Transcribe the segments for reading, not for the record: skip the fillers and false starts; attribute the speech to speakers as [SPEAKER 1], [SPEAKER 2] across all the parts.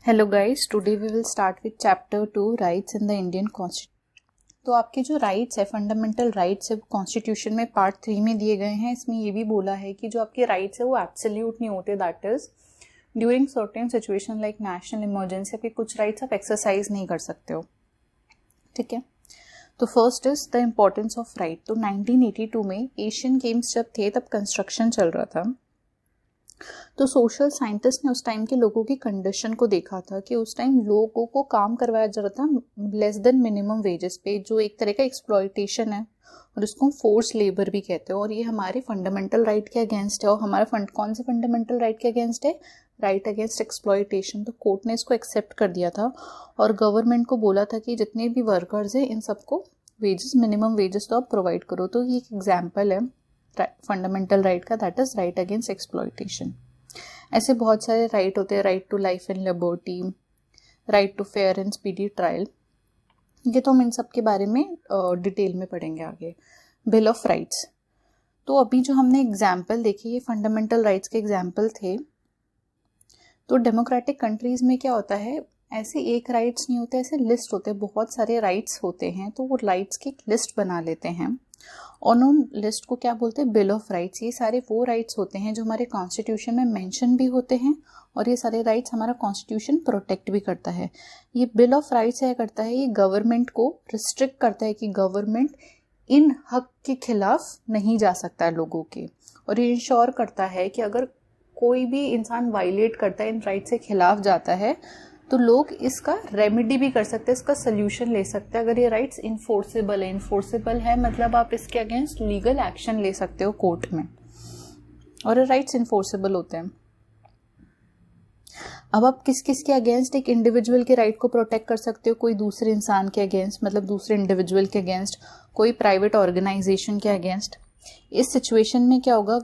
[SPEAKER 1] Hello guys, today we will start with chapter 2 rights in the Indian constitution. तो आपके जो rights है, fundamental rights है, constitution में पार्ट 3 में दिए गए हैं। इसमें ये भी बोला है कि जो आपके राइट्स है वो एब्सोल्यूट नहीं होते, that is during certain situation like national emergency आपके कुछ राइट्स आप एक्सरसाइज नहीं कर सकते हो। ठीक है, तो first is the importance of right. तो 1982 में एशियन गेम्स जब थे तब कंस्ट्रक्शन चल रहा था, तो सोशल साइंटिस्ट ने उस टाइम के लोगों की कंडीशन को देखा था कि उस टाइम लोगों को काम करवाया जा रहा था लेस देन मिनिमम वेजेस पे, जो एक तरह का एक्सप्लॉयटेशन है और उसको हम फोर्स लेबर भी कहते हैं। और ये हमारे फंडामेंटल राइट के अगेंस्ट है। और हमारा कौन से फंडामेंटल राइट के अगेंस्ट है? Right against exploitation. तो कोर्ट ने इसको एक्सेप्ट कर दिया था और गवर्नमेंट को बोला था कि जितने भी वर्कर्स हैं इन सबको वेजेस, मिनिमम वेजेस तो आप प्रोवाइड करो। तो ये एक एग्जाम्पल है फंडामेंटल राइट का, that is right against exploitation. ऐसे बहुत सारे राइट होते हैं, right to life and liberty, right to fair and speedy trial. ये तो हम इन सब के बारे में डिटेल में पढ़ेंगे आगे। बिल ऑफ राइट्स, तो अभी जो हमने एग्जाम्पल देखे ये फंडामेंटल राइट्स के एग्जाम्पल थे। तो डेमोक्रेटिक कंट्रीज में क्या होता है, ऐसे एक राइट्स नहीं होते, ऐसे लिस्ट होते हैं, बहुत सारे राइट्स होते हैं। तो वो राइट्स की एक लिस्ट बना लेते हैं और उन लिस्ट को क्या बोलते हैं? Bill of rights. ये सारे वो राइट्स होते हैं जो हमारे कॉन्स्टिट्यूशन में मेंशन भी होते हैं और ये सारे राइट्स हमारा कॉन्स्टिट्यूशन प्रोटेक्ट भी करता है। ये बिल ऑफ राइट्स क्या करता है? ये गवर्नमेंट को रिस्ट्रिक्ट करता है कि गवर्नमेंट इन हक के खिलाफ नहीं जा सकता है लोगों के, और ये इंश्योर करता है कि अगर कोई भी इंसान वायलेट करता है, इन राइट से खिलाफ जाता है, तो लोग इसका रेमेडी भी कर सकते हैं, इसका सोल्यूशन ले सकते हैं। अगर ये राइट्स इन्फोर्सेबल है मतलब आप इसके अगेंस्ट लीगल एक्शन ले सकते हो कोर्ट में, और ये राइट्स इन्फोर्सेबल होते हैं। अब आप किस किस के अगेंस्ट एक इंडिविजुअल के राइट को प्रोटेक्ट कर सकते हो? कोई दूसरे इंसान के अगेंस्ट, मतलब दूसरे इंडिविजुअल के अगेंस्ट, कोई प्राइवेट ऑर्गेनाइजेशन के अगेंस्ट। इस सिचुएशन में क्या होगा,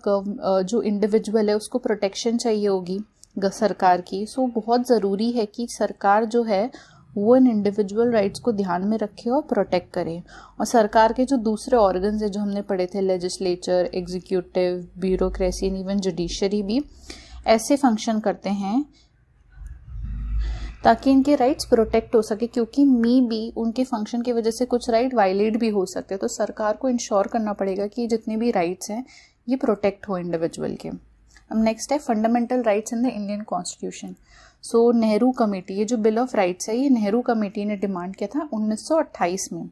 [SPEAKER 1] जो इंडिविजुअल है उसको प्रोटेक्शन चाहिए होगी सरकार की। सो बहुत ज़रूरी है कि सरकार जो है वो इन इंडिविजुअल राइट्स को ध्यान में रखे और प्रोटेक्ट करे। और सरकार के जो दूसरे ऑर्गन्स हैं जो हमने पढ़े थे, legislature, executive, bureaucracy and even judiciary भी ऐसे फंक्शन करते हैं ताकि इनके राइट्स प्रोटेक्ट हो सके, क्योंकि मी भी उनके फंक्शन की वजह से कुछ राइट वायलेट भी हो सकते हैं। तो सरकार को इंश्योर करना पड़ेगा कि जितने भी राइट्स हैं ये प्रोटेक्ट हो इंडिविजुअल के। अब नेक्स्ट है fundamental rights in the Indian constitution. So Nehru committee, ये जो बिल ऑफ राइट्स है ये नेहरू कमेटी ने डिमांड किया था 1928 में।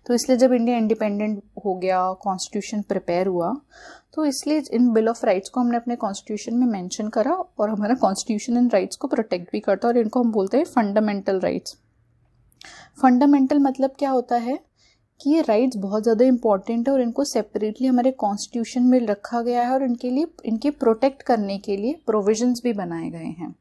[SPEAKER 1] तो इसलिए जब इंडिया इंडिपेंडेंट हो गया, कॉन्स्टिट्यूशन प्रिपेयर हुआ, तो इसलिए इन बिल ऑफ राइट्स को हमने अपने कॉन्स्टिट्यूशन में मेंशन करा और हमारा कॉन्स्टिट्यूशन इन राइट्स को प्रोटेक्ट भी करता है, और इनको हम बोलते हैं फंडामेंटल राइट्स। फंडामेंटल मतलब क्या होता है कि ये राइट्स बहुत ज़्यादा इंपॉर्टेंट है और इनको सेपरेटली हमारे कॉन्स्टिट्यूशन में रखा गया है और इनके प्रोटेक्ट करने के लिए प्रोविजंस भी बनाए गए हैं।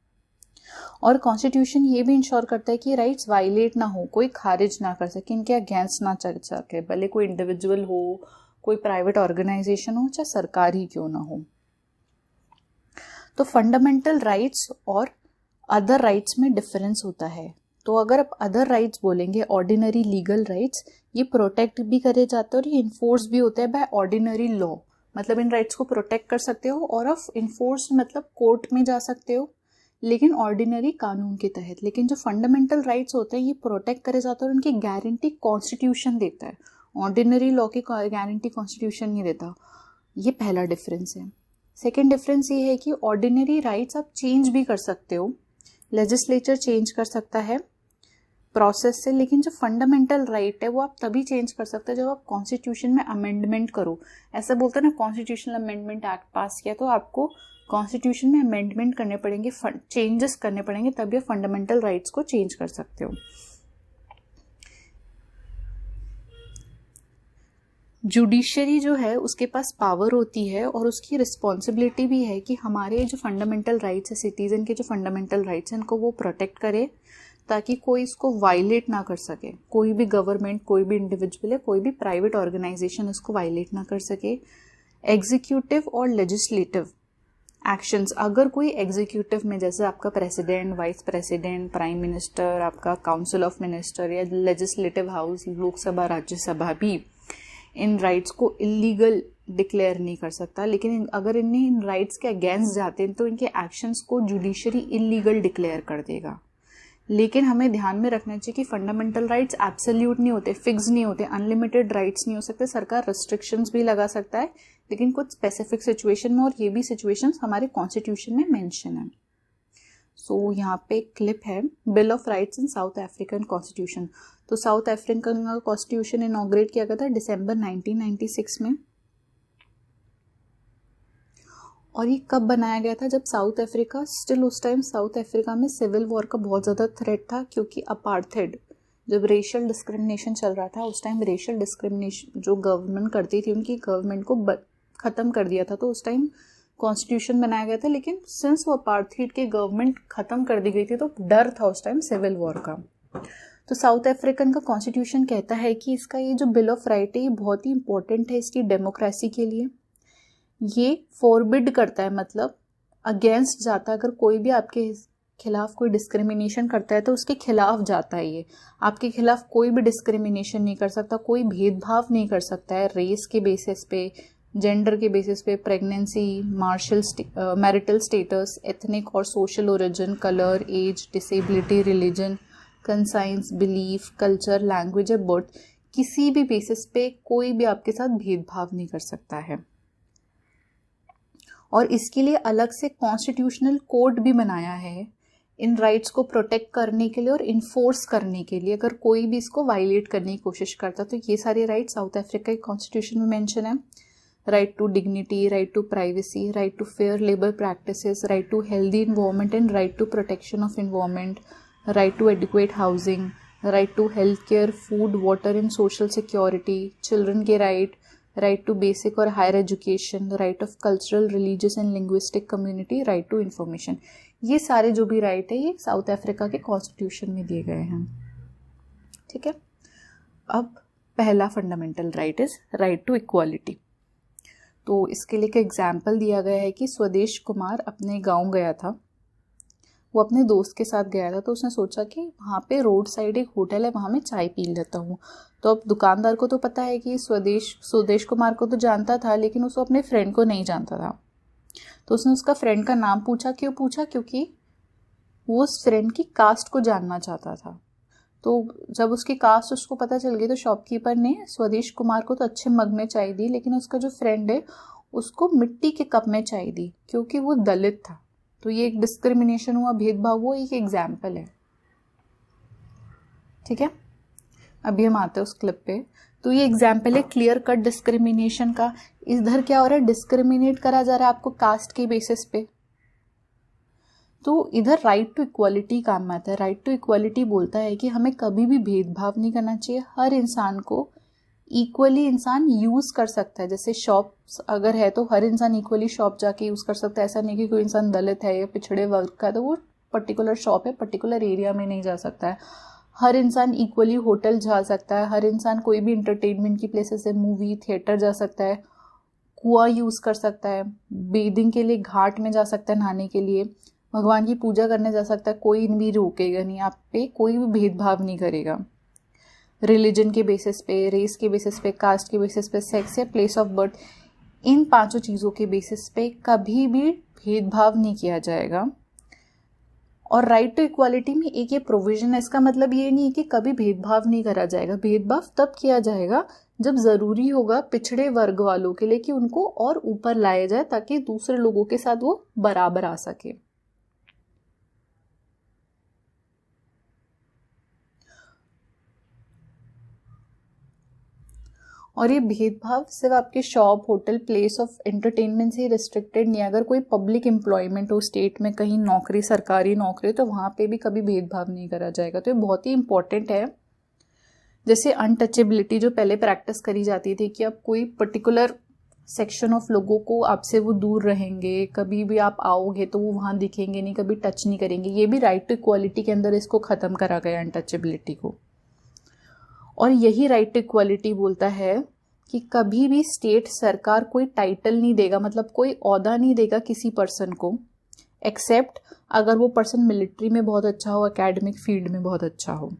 [SPEAKER 1] और कॉन्स्टिट्यूशन ये भी इंश्योर करता है कि राइट्स वायलेट ना हो, कोई खारिज ना कर सके, इनके अगेंस्ट ना चल सके, भले कोई इंडिविजुअल हो, कोई प्राइवेट ऑर्गेनाइजेशन हो, चाहे सरकार ही क्यों ना हो। तो फंडामेंटल राइट्स और अदर राइट्स में डिफरेंस होता है। तो अगर आप अदर राइट्स बोलेंगे, ऑर्डिनरी लीगल राइट्स, ये प्रोटेक्ट भी करे जाते हैं और ये इन्फोर्स भी होते हैं बाय ऑर्डिनरी लॉ। मतलब इन राइट्स को प्रोटेक्ट कर सकते हो और ऑफ इन्फोर्स मतलब कोर्ट में जा सकते हो, लेकिन ऑर्डिनरी कानून के तहत। लेकिन जो फंडामेंटल राइट्स होते हैं ये प्रोटेक्ट करे जाते हैं और उनकी गारंटी कॉन्स्टिट्यूशन देता है। ऑर्डिनरी लॉ की गारंटी कॉन्स्टिट्यूशन नहीं देता। ये पहला डिफरेंस है। सेकेंड डिफरेंस ये है कि ऑर्डिनरी राइट्स आप चेंज भी कर सकते हो, लेजिस्लेचर चेंज कर सकता है प्रोसेस से, लेकिन जो फंडामेंटल राइट है वो आप तभी चेंज कर सकते हैं जब आप कॉन्स्टिट्यूशन में अमेंडमेंट करो। ऐसा बोलते हैं ना, कॉन्स्टिट्यूशनल अमेंडमेंट एक्ट पास किया तो आपको कॉन्स्टिट्यूशन में अमेंडमेंट करने पड़ेंगे, चेंजेस करने पड़ेंगे, तभी आप फंडामेंटल राइट्स को चेंज कर सकते हो। जुडिशरी जो है उसके पास पावर होती है और उसकी रिस्पॉन्सिबिलिटी भी है कि हमारे जो फंडामेंटल राइट्स है, सिटीजन के जो फंडामेंटल राइट्स हैं, इनको वो प्रोटेक्ट करे ताकि कोई इसको वायलेट ना कर सके। कोई भी गवर्नमेंट, कोई भी इंडिविजुअल है, कोई भी प्राइवेट ऑर्गेनाइजेशन इसको वायलेट ना कर सके। एग्जीक्यूटिव और लेजिस्लेटिव एक्शंस, अगर कोई एग्जीक्यूटिव में जैसे आपका president, vice president, prime minister, आपका काउंसिल ऑफ मिनिस्टर या लेजिस्लेटिव हाउस, लोकसभा, राज्यसभा भी इन राइट्स को इलीगल डिक्लेयर नहीं कर सकता, लेकिन अगर इन्हें इन राइट्स के अगेंस्ट जाते हैं तो इनके एक्शंस को जुडिशरी इलीगल डिक्लेयर कर देगा। लेकिन हमें ध्यान में रखना चाहिए कि फंडामेंटल राइट्स एब्सोल्यूट नहीं होते, फिक्स नहीं होते, अनलिमिटेड राइट्स नहीं हो सकते। सरकार रिस्ट्रिक्शंस भी लगा सकता है, लेकिन कुछ स्पेसिफिक सिचुएशन में, और ये भी सिचुएशंस हमारे कॉन्स्टिट्यूशन में मेंशन है। सो यहाँ पे क्लिप है, bill of rights in south African constitution. तो साउथ अफ्रीकन का कॉन्स्टिट्यूशन इनॉग्रेट किया गया था दिसंबर 1996 में। और ये कब बनाया गया था? जब साउथ अफ्रीका स्टिल, उस टाइम साउथ अफ्रीका में सिविल वॉर का बहुत ज़्यादा थ्रेट था, क्योंकि अपार्थेड, जब रेशियल डिस्क्रिमिनेशन चल रहा था उस टाइम रेशियल डिस्क्रिमिनेशन जो गवर्नमेंट करती थी उनकी गवर्नमेंट को ख़त्म कर दिया था। तो उस टाइम कॉन्स्टिट्यूशन बनाया गया था, लेकिन सिंस वो अपार्थेड की गवर्नमेंट ख़त्म कर दी गई थी तो डर था उस टाइम सिविल वॉर का। तो साउथ अफ्रीकन का कॉन्स्टिट्यूशन कहता है कि इसका ये जो बिल ऑफ राइट है ये बहुत ही इंपॉर्टेंट है इसकी डेमोक्रेसी के लिए। ये फॉरबिड करता है, मतलब अगेंस्ट जाता है, अगर कोई भी आपके खिलाफ कोई डिस्क्रिमिनेशन करता है तो उसके खिलाफ जाता है। ये आपके खिलाफ कोई भी डिस्क्रिमिनेशन नहीं कर सकता, कोई भेदभाव नहीं कर सकता है रेस के बेसिस पे, जेंडर के बेसिस पे, प्रेगनेंसी, मैरिटल स्टेटस, एथनिक और social origin, colour, age, disability, religion, conscience, belief, culture, language या बर्थ, किसी भी बेसिस पे कोई भी आपके साथ भेदभाव नहीं कर सकता है। और इसके लिए अलग से कॉन्स्टिट्यूशनल कोड भी बनाया है इन राइट्स को प्रोटेक्ट करने के लिए और इन्फोर्स करने के लिए, अगर कोई भी इसको वायलेट करने की कोशिश करता तो ये सारे राइट्स साउथ अफ्रीका के कॉन्स्टिट्यूशन में मेंशन है। Right to dignity, right to privacy, right to fair labour practices, right to healthy environment and right to protection of environment, right to adequate housing, right to health care, food, water and social security, children के right to basic और higher education, right of cultural, religious and linguistic community, right to information. ये सारे जो भी right है ये south Africa के constitution में दिए गए हैं। ठीक है, अब पहला fundamental right is right to equality. तो इसके लिए एक एग्जाम्पल दिया गया है कि स्वदेश कुमार अपने गाँव गया था, वो अपने दोस्त के साथ गया था, तो उसने सोचा कि वहाँ पे रोड साइड एक होटल है, वहाँ मैं चाय पी लेता हूँ। तो अब दुकानदार को तो पता है कि स्वदेश कुमार को तो जानता था, लेकिन उसको अपने फ्रेंड को नहीं जानता था। तो उसने उसका फ्रेंड का नाम पूछा। क्यों पूछा? क्योंकि वो उस फ्रेंड की कास्ट को जानना चाहता था। तो जब उसकी कास्ट उसको पता चल गई तो शॉपकीपर ने स्वदेश कुमार को तो अच्छे मग में चाय दी, लेकिन उसका जो फ्रेंड है उसको मिट्टी के कप में चाय दी, क्योंकि वो दलित था। तो ये एक डिस्क्रिमिनेशन हुआ, भेदभाव हुआ, एक एग्जाम्पल है। ठीक है, अभी हम आते हैं उस क्लिप पे। तो ये एग्जाम्पल है क्लियर कट डिस्क्रिमिनेशन का। इधर क्या हो रहा है? डिस्क्रिमिनेट करा जा रहा है आपको कास्ट के बेसिस पे। तो इधर राइट टू इक्वालिटी काम आता है। राइट टू इक्वालिटी बोलता है कि हमें कभी भी भेदभाव नहीं करना चाहिए, हर इंसान को इक्वली इंसान यूज कर सकता है। जैसे शॉप अगर है तो हर इंसान इक्वली शॉप जाके यूज कर सकता है। ऐसा नहीं कि कोई इंसान दलित है या पिछड़े वर्ग का है तो वो पर्टिकुलर शॉप है पर्टिकुलर एरिया में नहीं जा सकता है। हर इंसान इक्वली होटल जा सकता है, हर इंसान कोई भी इंटरटेनमेंट की प्लेसेस है, मूवी थिएटर जा सकता है, कुआं यूज कर सकता है, बेदिंग के लिए घाट में जा सकता है, नहाने के लिए, भगवान की पूजा करने जा सकता है। कोई भी रोकेगा नहीं, आप पे कोई भी भेदभाव नहीं करेगा। रिलीजन के बेसिस पे, रेस के बेसिस पे, कास्ट के बेसिस पे, सेक्स या प्लेस ऑफ बर्थ, इन पांचों चीज़ों के बेसिस पे कभी भी भेदभाव नहीं किया जाएगा। और राइट टू इक्वालिटी में एक ये प्रोविजन है, इसका मतलब ये नहीं है कि कभी भेदभाव नहीं करा जाएगा। भेदभाव तब किया जाएगा जब ज़रूरी होगा पिछड़े वर्ग वालों के लिए कि उनको और ऊपर लाया जाए ताकि दूसरे लोगों के साथ वो बराबर आ सके। और ये भेदभाव सिर्फ आपके shop, hotel, place of entertainment से ही रिस्ट्रिक्टेड नहीं है। अगर कोई पब्लिक एम्प्लॉयमेंट हो, स्टेट में कहीं नौकरी, सरकारी नौकरी, तो वहाँ पे भी कभी भेदभाव नहीं करा जाएगा। तो ये बहुत ही इंपॉर्टेंट है। जैसे अनटचेबिलिटी जो पहले प्रैक्टिस करी जाती थी कि अब कोई पर्टिकुलर सेक्शन ऑफ लोगों को आपसे वो दूर रहेंगे, कभी भी आप आओगे तो वो वहाँ दिखेंगे नहीं, कभी टच नहीं करेंगे। ये भी राइट टू इक्वालिटी के अंदर इसको ख़त्म करा गया अनटचेबिलिटी को। और यही राइट टू इक्वालिटी बोलता है कि कभी भी स्टेट सरकार कोई टाइटल नहीं देगा, मतलब कोई ओहदा नहीं देगा किसी पर्सन को, एक्सेप्ट अगर वो पर्सन मिलिट्री में बहुत अच्छा हो, एकेडमिक फील्ड में बहुत अच्छा हो।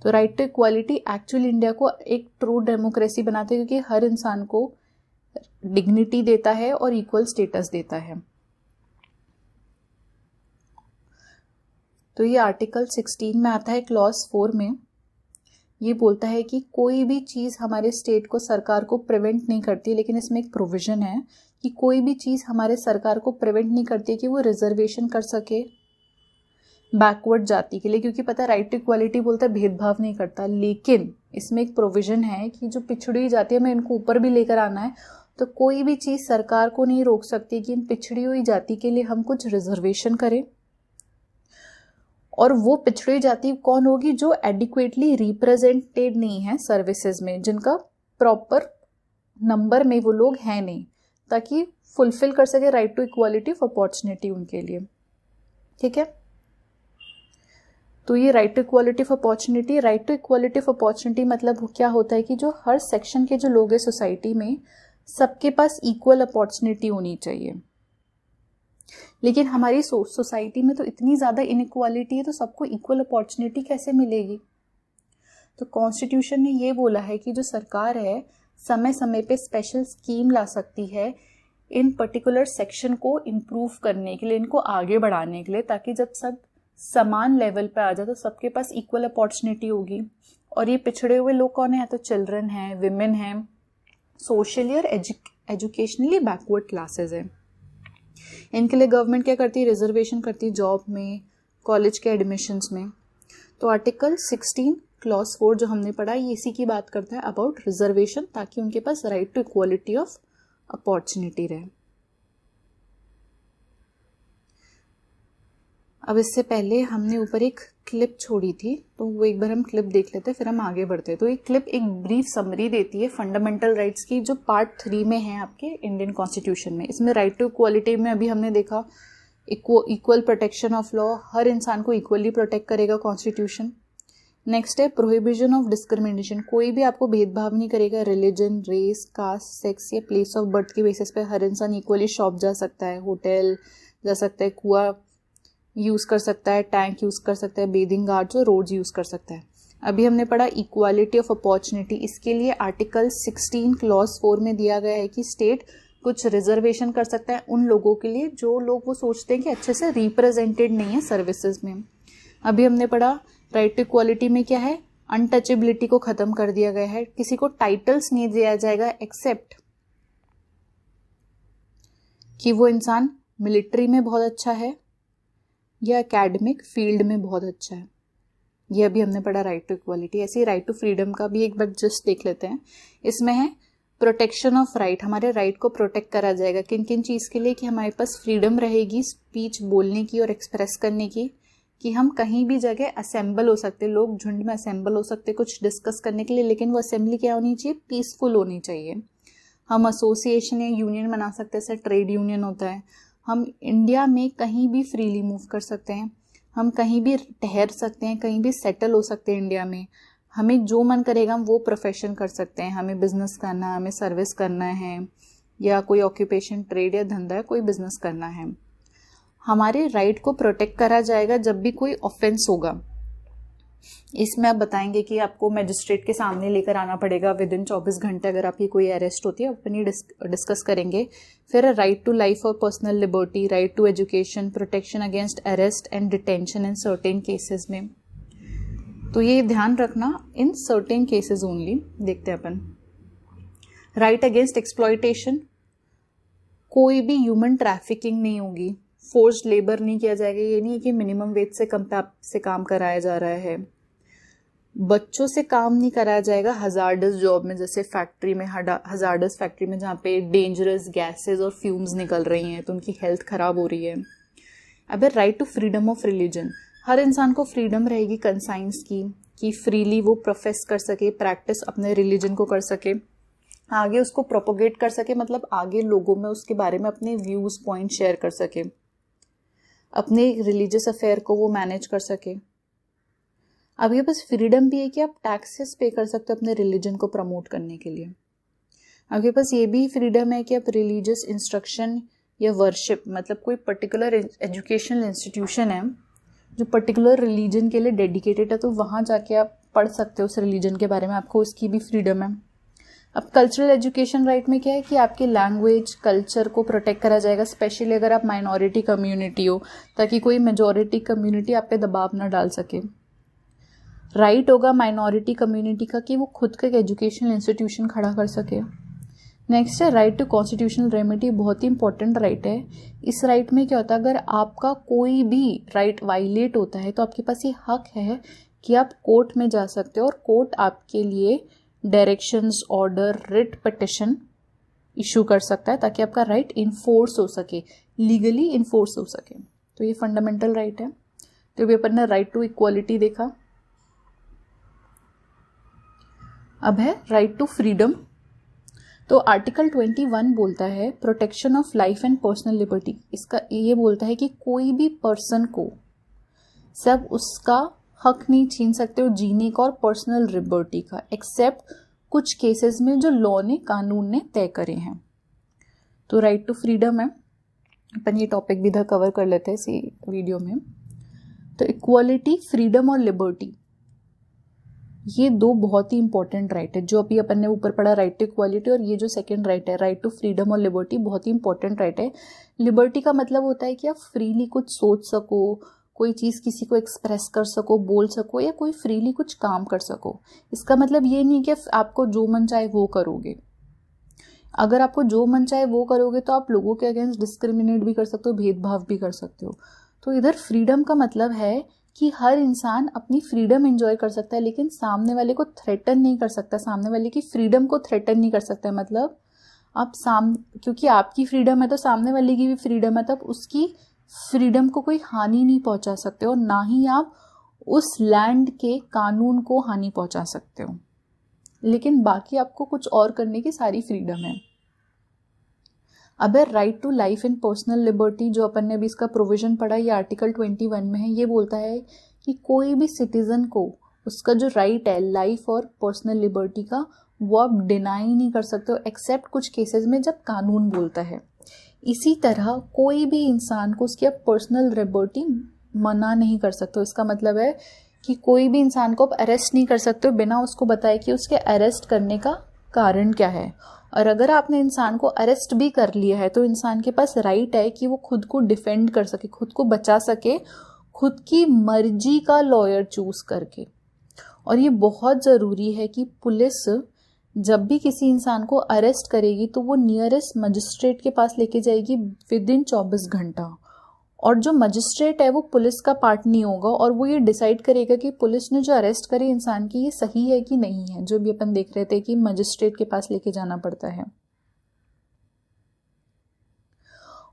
[SPEAKER 1] तो right to equality actually India को एक ट्रू डेमोक्रेसी बनाते हैं, क्योंकि हर इंसान को डिग्निटी देता है और इक्वल स्टेटस देता है। तो ये आर्टिकल 16 में आता है, क्लॉज 4 में ये बोलता है कि कोई भी चीज़ हमारे स्टेट को, सरकार को प्रिवेंट नहीं करती, लेकिन इसमें एक प्रोविज़न है कि कोई भी चीज़ हमारे सरकार को प्रिवेंट नहीं करती कि वो रिजर्वेशन कर सके बैकवर्ड जाति के लिए, क्योंकि पता है राइट टू इक्वालिटी बोलता है भेदभाव नहीं करता, लेकिन इसमें एक प्रोविज़न है कि जो पिछड़ी हुई जाति है हमें इनको ऊपर भी लेकर आना है, तो कोई भी चीज़ सरकार को नहीं रोक सकती कि इन पिछड़ी हुई जाति के लिए हम कुछ रिजर्वेशन करें। और वो पिछड़ी जाति कौन होगी? जो एडिक्वेटली रिप्रेजेंटेड नहीं है सर्विसेज में, जिनका प्रॉपर नंबर में वो लोग हैं नहीं, ताकि फुलफिल कर सके right to equality of opportunity उनके लिए। ठीक है, तो ये right to equality of opportunity, right to equality of opportunity मतलब क्या होता है कि जो हर सेक्शन के जो लोग हैं सोसाइटी में, सबके पास इक्वल अपॉर्चुनिटी होनी चाहिए। लेकिन हमारी सोसाइटी में तो इतनी ज़्यादा इनइक्वालिटी है, तो सबको इक्वल अपॉर्चुनिटी कैसे मिलेगी? तो कॉन्स्टिट्यूशन ने ये बोला है कि जो सरकार है समय समय पे स्पेशल स्कीम ला सकती है इन पर्टिकुलर सेक्शन को इम्प्रूव करने के लिए, इनको आगे बढ़ाने के लिए, ताकि जब सब समान लेवल पे आ जाए तो सबके पास इक्वल अपॉर्चुनिटी होगी। और ये पिछड़े हुए लोग कौन है? तो चिल्ड्रन हैं, विमेन हैं, सोशली और एजुकेशनली बैकवर्ड क्लासेस हैं। इनके लिए गवर्नमेंट क्या करती है? रिजर्वेशन करती है जॉब में, कॉलेज के एडमिशन्स में। तो आर्टिकल 16 क्लॉज 4 जो हमने पढ़ा ये इसी की बात करता है अबाउट रिजर्वेशन, ताकि उनके पास right to equality of opportunity रहे। अब इससे पहले हमने ऊपर एक क्लिप छोड़ी थी, तो वो एक बार हम क्लिप देख लेते हैं, फिर हम आगे बढ़ते हैं। तो एक क्लिप एक ब्रीफ समरी देती है फंडामेंटल राइट्स की, जो पार्ट 3 में है आपके इंडियन कॉन्स्टिट्यूशन में। इसमें राइट टू इक्वालिटी में अभी हमने देखा इक्वल प्रोटेक्शन ऑफ लॉ, हर इंसान को इक्वली प्रोटेक्ट करेगा कॉन्स्टिट्यूशन। नेक्स्ट है प्रोहिबिशन ऑफ डिस्क्रिमिनेशन, कोई भी आपको भेदभाव नहीं करेगा रिलीजन, रेस, कास्ट, सेक्स या प्लेस ऑफ बर्थ के बेसिस पे। हर इंसान इक्वली शॉप जा सकता है, होटल जा सकता है, कुआं यूज़ कर सकता है, टैंक यूज़ कर सकता है, बेदिंग घाट्स और रोड्स यूज़ कर सकता है। अभी हमने पढ़ा इक्वालिटी ऑफ अपॉर्चुनिटी, इसके लिए आर्टिकल 16 क्लॉज 4 में दिया गया है कि स्टेट कुछ रिजर्वेशन कर सकता है उन लोगों के लिए जो लोग वो सोचते हैं कि अच्छे से रिप्रेजेंटेड नहीं है सर्विसेज में। अभी हमने पढ़ा राइट टू इक्वालिटी में क्या है? अनटचेबिलिटी को खत्म कर दिया गया है, किसी को टाइटल्स नहीं दिया जाएगा एक्सेप्ट कि वो इंसान मिलिट्री में बहुत अच्छा है या एकेडमिक फील्ड में बहुत अच्छा है। ये अभी हमने पढ़ा राइट टू इक्वालिटी। ऐसे ही राइट टू फ्रीडम का भी एक बार जस्ट देख लेते हैं। इसमें है प्रोटेक्शन ऑफ राइट, हमारे राइट को प्रोटेक्ट करा जाएगा किन किन चीज़ के लिए? कि हमारे पास फ्रीडम रहेगी स्पीच बोलने की और एक्सप्रेस करने की, कि हम कहीं भी जगह असेंबल हो सकते, लोग झुंड में असेंबल हो सकते कुछ डिस्कस करने के लिए, लेकिन वो असेंबली क्या होनी चाहिए? पीसफुल होनी चाहिए। हम एसोसिएशन या यूनियन बना सकते हैं, जैसे ट्रेड यूनियन होता है। हम इंडिया में कहीं भी फ्रीली मूव कर सकते हैं, हम कहीं भी ठहर सकते हैं, कहीं भी सेटल हो सकते हैं इंडिया में। हमें जो मन करेगा हम वो प्रोफेशन कर सकते हैं, हमें बिजनेस करना है, हमें सर्विस करना है, या कोई ऑक्यूपेशन, ट्रेड या धंधा है, कोई बिजनेस करना है। हमारे राइट को प्रोटेक्ट करा जाएगा जब भी कोई ऑफेंस होगा। इसमें आप बताएंगे कि आपको मजिस्ट्रेट के सामने लेकर आना पड़ेगा विद इन 24 घंटे अगर आपकी कोई अरेस्ट होती है, अपनी डिस्कस करेंगे। फिर राइट टू लाइफ और personal liberty, right to education, protection against arrest and detention in certain cases में। तो ये ध्यान रखना, इन सर्टेन केसेस ओनली। देखते हैं अपन राइट अगेंस्ट एक्सप्लॉयटेशन, कोई भी ह्यूमन ट्रैफिकिंग नहीं होगी, फोर्स्ड लेबर नहीं किया जाएगा। ये नहीं है कि मिनिमम वेज से कम से काम कराया जा रहा है। बच्चों से काम नहीं कराया जाएगा हजार्डस जॉब में, जैसे फैक्ट्री में, हजार्डस फैक्ट्री में जहाँ पे डेंजरस गैसेस और फ्यूम्स निकल रही हैं तो उनकी हेल्थ खराब हो रही है। अब right to freedom of religion, हर इंसान को फ्रीडम रहेगी कंसाइंस की, कि फ्रीली वो प्रोफेस कर सके, प्रैक्टिस अपने रिलीजन को कर सके, आगे उसको प्रोपोगेट कर सके, मतलब आगे लोगों में उसके बारे में अपने व्यूज पॉइंट शेयर कर सके, अपने रिलीजियस अफेयर को वो मैनेज कर सके। अब ये बस फ्रीडम भी है कि आप टैक्सेस पे कर सकते हो अपने रिलीजन को प्रमोट करने के लिए। अब ये बस ये भी फ्रीडम है कि आप रिलीजियस इंस्ट्रक्शन या वर्शिप, मतलब कोई पर्टिकुलर एजुकेशनल इंस्टीट्यूशन है जो पर्टिकुलर रिलीजन के लिए डेडिकेटेड है, तो वहाँ जाके आप पढ़ सकते हो उस रिलीजन के बारे में, आपको उसकी भी फ्रीडम है। अब कल्चरल एजुकेशन राइट में क्या है कि आपके लैंग्वेज कल्चर को प्रोटेक्ट करा जाएगा, स्पेशली अगर आप माइनॉरिटी कम्युनिटी हो, ताकि कोई मेजॉरिटी कम्युनिटी आप पे दबाव ना डाल सके। राइट होगा माइनॉरिटी कम्युनिटी का कि वो खुद का एक एजुकेशनल इंस्टीट्यूशन खड़ा कर सके। नेक्स्ट है राइट टू कॉन्स्टिट्यूशनल रेमेडी, बहुत ही इंपॉर्टेंट राइट है। इस राइट में क्या होता है, अगर आपका कोई भी राइट वायलेट होता है तो आपके पास ये हक है कि आप कोर्ट में जा सकते हो और कोर्ट आपके लिए directions, order, writ petition issue कर सकता है ताकि आपका राइट इन्फोर्स हो सके, लीगली इन्फोर्स हो सके। तो ये फंडामेंटल राइट है। तो अभी अपन ने राइट टू इक्वालिटी देखा। अब है राइट टू फ्रीडम। तो आर्टिकल 21 बोलता है protection of life and personal liberty. इसका ये बोलता है कि कोई भी पर्सन को सब उसका हक नहीं छीन सकते हो जीने का और पर्सनल लिबर्टी का, एक्सेप्ट कुछ केसेस में जो लॉ ने, कानून ने तय करे हैं। तो राइट टू फ्रीडम है, अपन ये टॉपिक भी इधर कवर कर लेते हैं इसी वीडियो में। तो इक्वालिटी, फ्रीडम और लिबर्टी, ये दो बहुत ही इंपॉर्टेंट राइट है। जो अभी अपन ने ऊपर पढ़ा राइट टू इक्वालिटी, और ये जो सेकंड राइट है राइट टू फ्रीडम और लिबर्टी, बहुत ही इंपॉर्टेंट राइट है। लिबर्टी का मतलब होता है कि आप फ्रीली कुछ सोच सको, कोई चीज़ किसी को एक्सप्रेस कर सको, बोल सको, या कोई फ्रीली कुछ काम कर सको। इसका मतलब ये नहीं कि आपको जो मन चाहे वो करोगे। अगर आपको जो मन चाहे वो करोगे तो आप लोगों के अगेंस्ट डिस्क्रिमिनेट भी कर सकते हो, भेदभाव भी कर सकते हो। तो इधर फ्रीडम का मतलब है कि हर इंसान अपनी फ्रीडम एंजॉय कर सकता है, लेकिन सामने वाले को थ्रेटन नहीं कर सकता, सामने वाले की फ्रीडम को थ्रेटन नहीं कर सकता। मतलब आप क्योंकि आपकी फ्रीडम है तो सामने वाले की भी फ्रीडम है, तब उसकी फ्रीडम को कोई हानि नहीं पहुंचा सकते हो, ना ही आप उस लैंड के कानून को हानि पहुंचा सकते हो। लेकिन बाकी आपको कुछ और करने की सारी फ्रीडम है। अब right to life and personal liberty, जो अपन ने अभी इसका प्रोविजन पढ़ा, ये आर्टिकल 21 में है। ये बोलता है कि कोई भी सिटीजन को उसका जो राइट है लाइफ और पर्सनल लिबर्टी का, वो आप डिनाई नहीं कर सकते हो, एक्सेप्ट कुछ केसेस में जब कानून बोलता है। इसी तरह कोई भी इंसान को उसकी आप पर्सनल लिबर्टी मना नहीं कर सकते हो। इसका मतलब है कि कोई भी इंसान को आप अरेस्ट नहीं कर सकते हो बिना उसको बताए कि उसके अरेस्ट करने का कारण क्या है। और अगर आपने इंसान को अरेस्ट भी कर लिया है तो इंसान के पास राइट है कि वो खुद को डिफेंड कर सके, खुद को बचा सके, खुद की मर्जी का लॉयर चूज करके। और ये बहुत ज़रूरी है कि पुलिस जब भी किसी इंसान को अरेस्ट करेगी तो वो नियरेस्ट मजिस्ट्रेट के पास लेके जाएगी विद इन 24 घंटा। और जो मजिस्ट्रेट है वो पुलिस का पार्ट नहीं होगा, और वो ये डिसाइड करेगा कि पुलिस ने जो अरेस्ट करी इंसान की, ये सही है कि नहीं है। जो भी अपन देख रहे थे कि मजिस्ट्रेट के पास लेके जाना पड़ता है।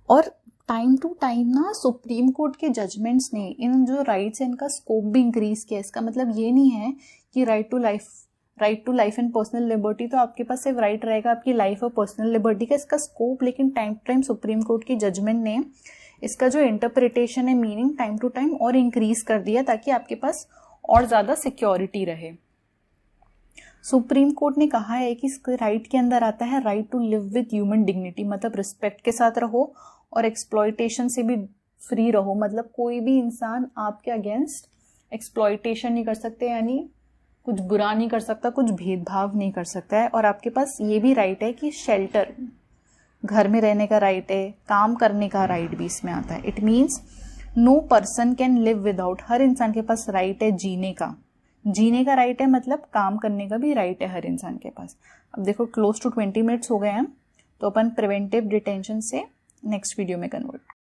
[SPEAKER 1] और टाइम टू टाइम ना सुप्रीम कोर्ट के जजमेंट्स ने इन जो राइट्स है इनका स्कोप भी इंक्रीज किया। इसका मतलब ये नहीं है कि right to life and personal liberty तो आपके पास सिर्फ राइट रहेगा आपकी लाइफ और पर्सनल लिबर्टी का, इसका स्कोप लेकिन time to time Supreme Court की जजमेंट ने इसका जो इंटरप्रिटेशन है, मीनिंग टाइम टू टाइम और इंक्रीज कर दिया, ताकि आपके पास और ज्यादा सिक्योरिटी रहे। सुप्रीम कोर्ट ने कहा है कि इसके राइट के अंदर आता है right to live with human dignity, मतलब रिस्पेक्ट के साथ रहो और एक्सप्लॉयटेशन से भी फ्री रहो। मतलब कोई भी इंसान आपके अगेंस्ट एक्सप्लॉयटेशन नहीं कर सकते, यानी कुछ बुरा नहीं कर सकता, कुछ भेदभाव नहीं कर सकता है। और आपके पास ये भी राइट है कि शेल्टर, घर में रहने का राइट है, काम करने का राइट भी इसमें आता है। It means no person can live without, हर इंसान के पास राइट है जीने का राइट है, मतलब काम करने का भी राइट है हर इंसान के पास। अब देखो क्लोज टू 20 मिनट्स हो गए हैं, तो अपन प्रिवेंटिव डिटेंशन से नेक्स्ट वीडियो में कन्वर्ट